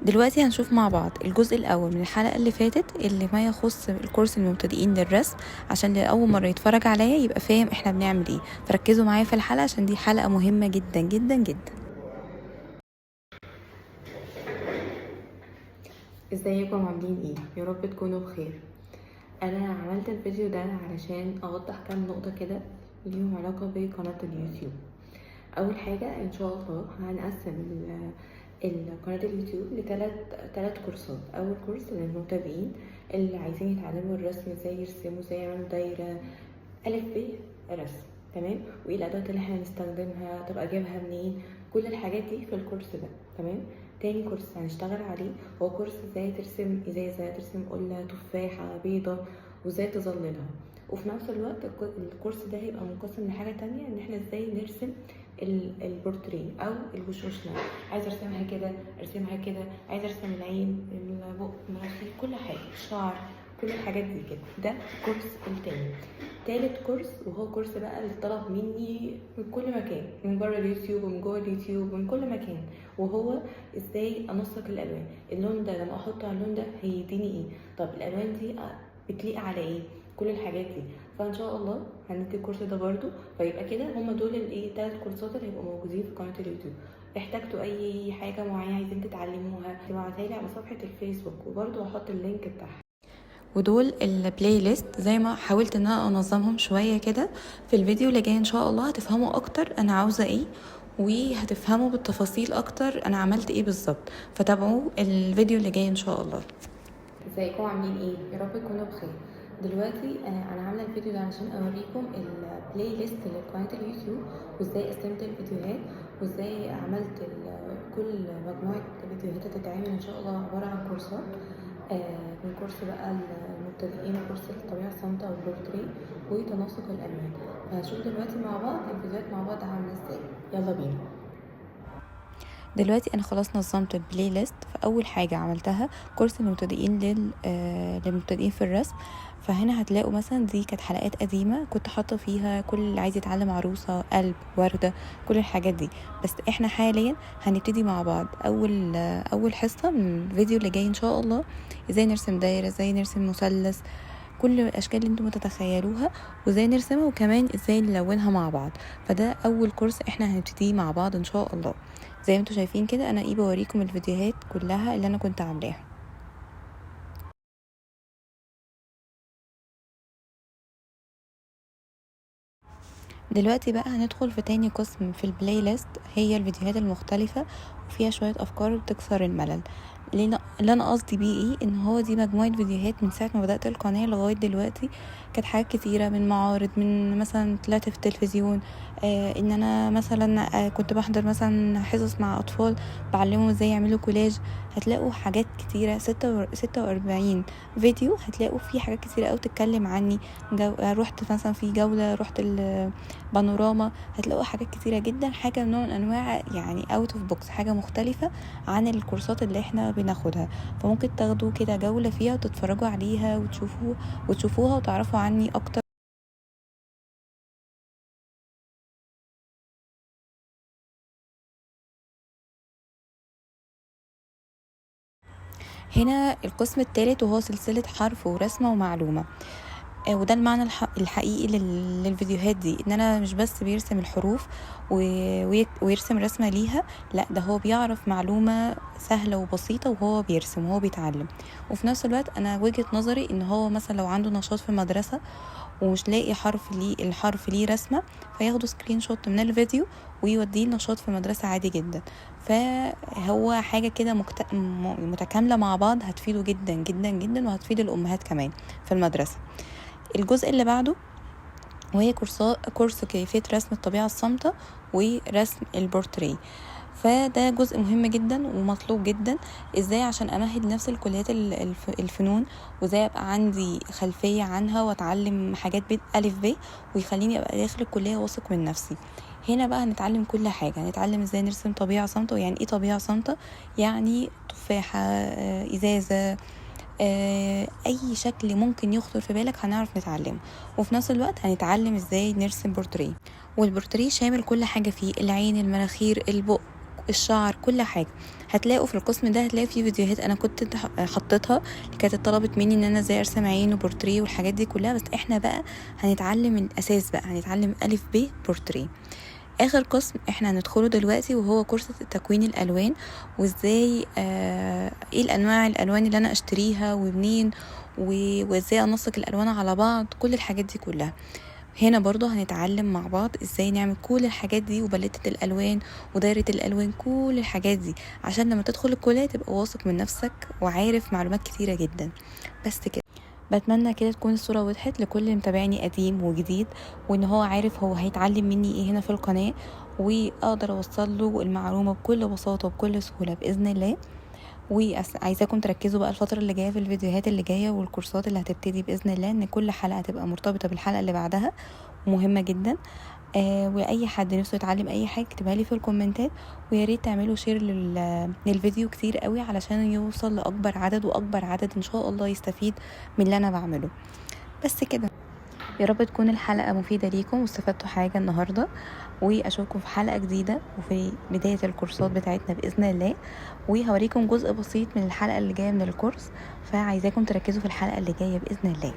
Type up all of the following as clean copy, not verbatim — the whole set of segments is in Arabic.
دلوقتي هنشوف مع بعض الجزء الأول من الحلقة اللي فاتت اللي ما يخص الكورس المبتدئين للرسم، عشان لأول مرة يتفرج عليا يبقى فاهم احنا بنعمل ايه. فركزوا معايا في الحلقة عشان دي حلقة مهمة جدا جدا جدا. ازيكم عاملين ايه؟ يا رب تكونوا بخير. انا عملت الفيديو ده علشان اوضح كام نقطة كده ليهم علاقة بقناة اليوتيوب. اول حاجة ان شاء الله هنقسم قناة اليوتيوب لثلاث كورسات. اول كورس للمبتدئين اللي عايزين يتعلموا الرسم، ازاي يرسموا، ازاي يعملوا دايرة، الف ب رسم، تمام، وايه الادوات اللي احنا هنستخدمها، طب اجيبها منين، كل الحاجات دي في الكورس ده، تمام. تاني كورس هنشتغل عليه هو كورس ازاي ترسم ازازة، ترسم قلة، تفاحة، بيضة، وازاي تظللها. وفي نفس الوقت الكورس ده هيبقى منقسم لحاجة تانية، ان احنا ازاي نرسم البورتريه او الوشوشنا. عايزه ارسمها كده، ارسمها كده، عايزه ارسم العين، البق، المناخير، كل حاجه، الشعر، كل الحاجات دي كده. ده الكورس التاني. تالت كورس وهو كورس بقى اللي طلب مني من كل مكان، من بره اليوتيوب ومن جوه اليوتيوب ومن كل مكان، وهو ازاي انسق الالوان. اللون ده لما احطه على اللون ده هيديني ايه، طب الالوان دي بتليق على ايه، كل الحاجات دي. فان شاء الله هندي الكورس ده برضو. فيبقى كده هما دول الايه 3 كورسات اللي هيبقوا موجودين في قناه اليوتيوب. احتجتوا اي حاجه معينه عايزين تتعلموها تبعتها لي على صفحه الفيسبوك، وبرضو هحط اللينك بتاعها. ودول البلاي ليست زي ما حاولت ان انا انظمهم شويه كده. في الفيديو اللي جاي ان شاء الله هتفهموا اكتر انا عاوزه ايه، وهتفهموا بالتفاصيل اكتر انا عملت ايه بالظبط. فتابعوا الفيديو اللي جاي ان شاء الله. ازيكم عاملين ايه؟ يا رب تكونوا بخير. دلوقتي انا عامله الفيديو ده عشان اوريكم البلاي ليست لقناه اليوتيوب، وازاي قسمت الفيديوهات، وازاي عملت كل مجموعه فيديوهات هتتعمل ان شاء الله عباره عن كورسات. من كورس بقى المبتدئين، كورس الطبيعه الصامته والبورتريه وتناسق الالوان. فهنشوف دلوقتي مع بعض الفيديوهات مع بعض عامله ازاي. يلا بينا. دلوقتي انا خلاص نظمت البلاي ليست. فاول حاجه عملتها كورس المبتدئين للمبتدئين في الرسم. فهنا هتلاقوا مثلا دي كانت حلقات قديمه كنت حاطه فيها كل اللي عايز يتعلم عروسه، قلب، ورده، كل الحاجات دي. بس احنا حاليا هنبتدي مع بعض اول حصه من الفيديو اللي جاي ان شاء الله، ازاي نرسم دايره، ازاي نرسم مثلث، كل الاشكال اللي انتم تتخيلوها، وازاي نرسمها، وكمان ازاي نلونها مع بعض. فده اول كورس احنا هنبتديه مع بعض ان شاء الله. زي ما انتم شايفين كده انا بوريكم الفيديوهات كلها اللي انا كنت عاملاها. دلوقتي بقى هندخل في تاني قسم في البلاي ليست، هي الفيديوهات المختلفة وفيها شوية افكار بتكسر الملل. اللي انا قصدي بيه ايه، ان هو دي مجموعة فيديوهات من ساعة ما بدأت القناة لغاية دلوقتي. كانت حاجات كتيرة، من معارض، من مثلا طلعت في التلفزيون، ان انا مثلا كنت بحضر مثلا حصص مع اطفال بعلمهم ازاي يعملوا كولاج. هتلاقوا حاجات كتيرة، 46 فيديو، هتلاقوا فيه حاجات كتيرة اوي تتكلم عني. رحت مثلا في جولة، رحت بانوراما، هتلاقوا حاجات كتيرة جدا، حاجة نوع من انواع يعني اوت اوف بوكس، حاجة مختلفة عن الكورسات اللي احنا بناخدها. فممكن تاخدوا كده جولة فيها وتتفرجوا عليها وتشوفوها وتعرفوا عني اكتر. هنا القسم الثالث وهو سلسلة حرف ورسمة ومعلومة. وده المعنى الحقيقي للفيديوهات دي، ان انا مش بس بيرسم الحروف ويرسم رسمة ليها، لا ده هو بيعرف معلومة سهلة وبسيطة وهو بيرسم وهو بيتعلم. وفي نفس الوقت انا وجهة نظري ان هو مثلا لو عنده نشاط في المدرسة ومش لاقي الحرف ليه رسمة، فياخدوا سكرين شوت من الفيديو ويوديه النشاط في المدرسة عادي جدا. فهو حاجة كده متكاملة مع بعض، هتفيده جدا جدا جدا، وهتفيد الأمهات كمان في المدرسة. الجزء اللي بعده وهي كورس كيفية رسم الطبيعة الصامتة ورسم البورتريه. فده جزء مهم جدا ومطلوب جدا. ازاي عشان امهد نفس الكليات الفنون، وازاي ابقى عندي خلفية عنها واتعلم حاجات الف ب، ويخليني ابقى داخل الكلية واثق من نفسي. هنا بقى هنتعلم كل حاجة، هنتعلم ازاي نرسم طبيعة صامتة. ويعني ايه طبيعة صامتة؟ يعني تفاحة، ازازة، اي شكل ممكن يخطر في بالك هنعرف نتعلمه. وفي نفس الوقت هنتعلم ازاي نرسم بورتريه. والبورتريه شامل كل حاجة فيه، العين، المناخير، البق، الشعر، كل حاجه. هتلاقوا في القسم ده هتلاقي فيه فيديوهات انا كنت حطيتها، اللي كانت طلبت مني ان انا ازاي ارسم عين وبورتريه والحاجات دي كلها. بس احنا بقى هنتعلم الاساس بقى، هنتعلم الف ب بورتريه. اخر قسم احنا هندخله دلوقتي وهو كورس تكوين الالوان، وازاي ايه الانواع الالوان اللي انا اشتريها ومنين، وازاي انسق الالوان على بعض، كل الحاجات دي كلها. هنا برضو هنتعلم مع بعض ازاي نعمل كل الحاجات دي، وبلتة الالوان ودايرة الالوان، كل الحاجات دي عشان لما تدخل الكلية تبقى واثق من نفسك وعارف معلومات كتيرة جدا. بس كده، بتمنى كده تكون الصورة وضحت لكل اللي متابعني قديم وجديد، وان هو عارف هو هيتعلم مني ايه هنا في القناة، واقدر اوصل له المعلومة بكل بساطة وبكل سهولة بإذن الله. وعايزاكم تركزوا بقى الفترة اللي جاية في الفيديوهات اللي جاية والكورسات اللي هتبتدي بإذن الله، ان كل حلقة تبقى مرتبطة بالحلقة اللي بعدها ومهمة جدا. واي حد نفسه يتعلم اي حاجه اكتبها لي في الكومنتات، ويا ريت تعملوا شير للفيديو كتير قوي علشان يوصل لاكبر عدد، واكبر عدد ان شاء الله يستفيد من اللي انا بعمله. بس كده، يا رب تكون الحلقه مفيده ليكم واستفدتوا حاجه النهارده، واشوفكم في حلقه جديده وفي بدايه الكورسات بتاعتنا باذن الله. وهوريكم جزء بسيط من الحلقه اللي جايه من الكورس، فعايزاكم تركزوا في الحلقه اللي جايه باذن الله.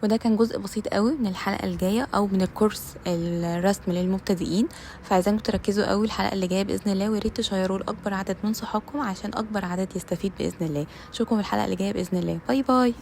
وده كان جزء بسيط قوي من الحلقه الجايه او من الكورس الرسم للمبتدئين، فعايزاكم تركزوا قوي الحلقه اللي جايه باذن الله، ويا ريت تشيروه لاكبر عدد من صحابكم عشان اكبر عدد يستفيد باذن الله. اشوفكم الحلقه اللي جايه باذن الله. باي باي.